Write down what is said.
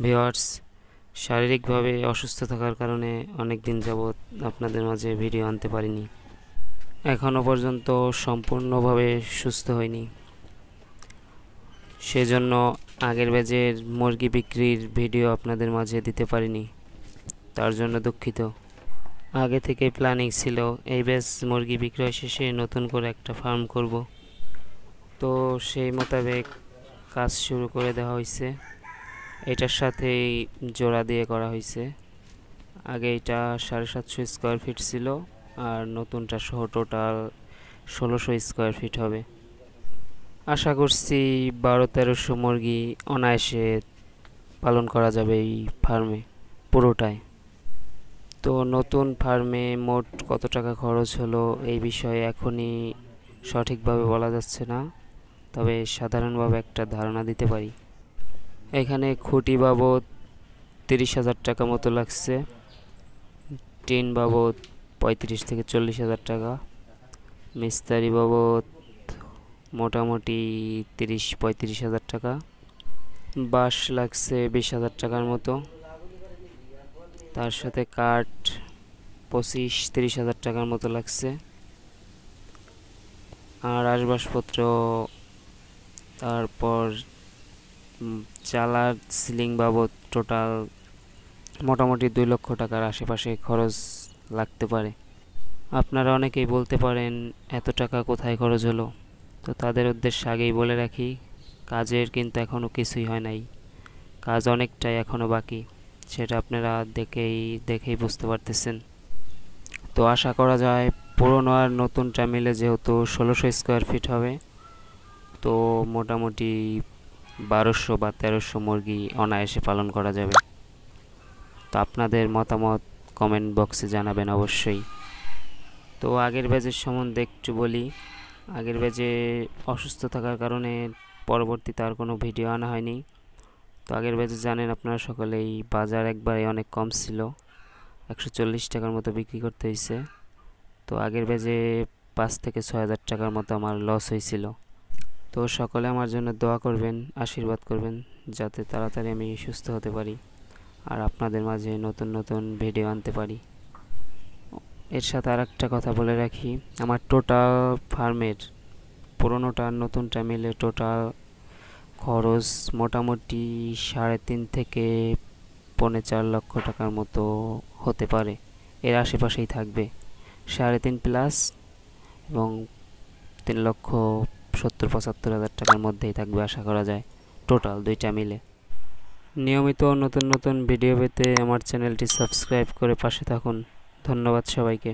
Viewers, শারীরিকভাবে অসুস্থ থাকার কারণে অনেক দিন যাবৎ আপনাদের মাঝে ভিডিও আনতে পারিনি। এখনও পর্যন্ত সম্পূর্ণভাবে সুস্থ হয়নি, সেজন্য আগের ব্যাচের মুরগি বিক্রির ভিডিও আপনাদের মাঝে দিতে পারিনি, তার জন্য দুঃখিত। আগে থেকে প্ল্যানিং ছিল এই ব্যাচ মুরগি বিক্রয় শেষে নতুন করে একটা ফার্ম করব, তো সেই মোতাবেক কাজ শুরু করে দেওয়া হয়েছে। এটার সাথেই জোড়া দিয়ে করা হয়েছে। আগে এটা 750 স্কোয়ার ফিট ছিল, আর নতুনটা সহ টোটাল 1600 স্কোয়ার ফিট হবে। আশা করছি 1200-1300 মুরগি অনায়াসে পালন করা যাবে এই ফার্মে পুরোটাই। তো নতুন ফার্মে মোট কত টাকা খরচ হলো এই বিষয়ে এখনই সঠিকভাবে বলা যাচ্ছে না, তবে সাধারণভাবে একটা ধারণা দিতে পারি। এখানে খুঁটি বাবদ 30,000 টাকা মতো লাগছে, টিন বাবদ 35 থেকে 40,000 টাকা, মিস্ত্রি বাবদ মোটামুটি 30-35,000 টাকা, বাঁশ লাগছে 20,000 টাকার মতো, তার সাথে কাঠ 25-30,000 টাকার মতো লাগছে, আর আসবাবপত্র, তারপর চালার সিলিং বাবদ টোটাল মোটামুটি 2 লক্ষ টাকার আশেপাশে খরচ লাগতে পারে। আপনারা অনেকেই বলতে পারেন এত টাকা কোথায় খরচ হলো, তো তাদের উদ্দেশ্যে আগেই বলে রাখি, কাজের কিন্তু এখনও কিছুই হয় নাই, কাজ অনেকটাই এখনও বাকি, সেটা আপনারা দেখেই বুঝতে পারতেছেন। তো আশা করা যায় পুরনো আর নতুনটা মিলে যেহেতু 1600 স্কোয়ার ফিট হবে, তো মোটামুটি 1200 বা 1300 মুরগি অনায়াসে পালন করা যাবে। তো আপনাদের মতামত কমেন্ট বক্সে জানাবেন অবশ্যই। তো আগের ব্যাচের সম্বন্ধে একটু বলি। আগের ব্যাচে অসুস্থ থাকার কারণে পরবর্তীতে আর কোনো ভিডিও আনা হয়নি। তো আগের ব্যাচে জানেন আপনারা সকলেই, বাজার একবারে অনেক কম ছিল, 140 টাকার মতো বিক্রি করতে হয়েছে। তো আগের ব্যাচে 5 থেকে 6,000 টাকার মতো আমার লস হয়েছিল। তো সকলে আমার জন্য দোয়া করবেন, আশীর্বাদ করবেন, যাতে তাড়াতাড়ি আমি সুস্থ হতে পারি আর আপনাদের মাঝে নতুন নতুন ভিডিও আনতে পারি। এর সাথে আর একটা কথা বলে রাখি, আমার টোটাল ফার্মের পুরোনোটা আর নতুনটা মিলে টোটাল খরচ মোটামুটি 3.5 থেকে 4.5 লক্ষ টাকার মতো হতে পারে, এর আশেপাশেই থাকবে। 3.5 প্লাস এবং 3,70,75,000 টাকার মধ্যেই থাকবে আশা করা যায়, টোটাল দুইটা মিলে। নিয়মিত নতুন নতুন ভিডিও পেতে আমার চ্যানেলটি সাবস্ক্রাইব করে পাশে থাকুন। ধন্যবাদ সবাইকে।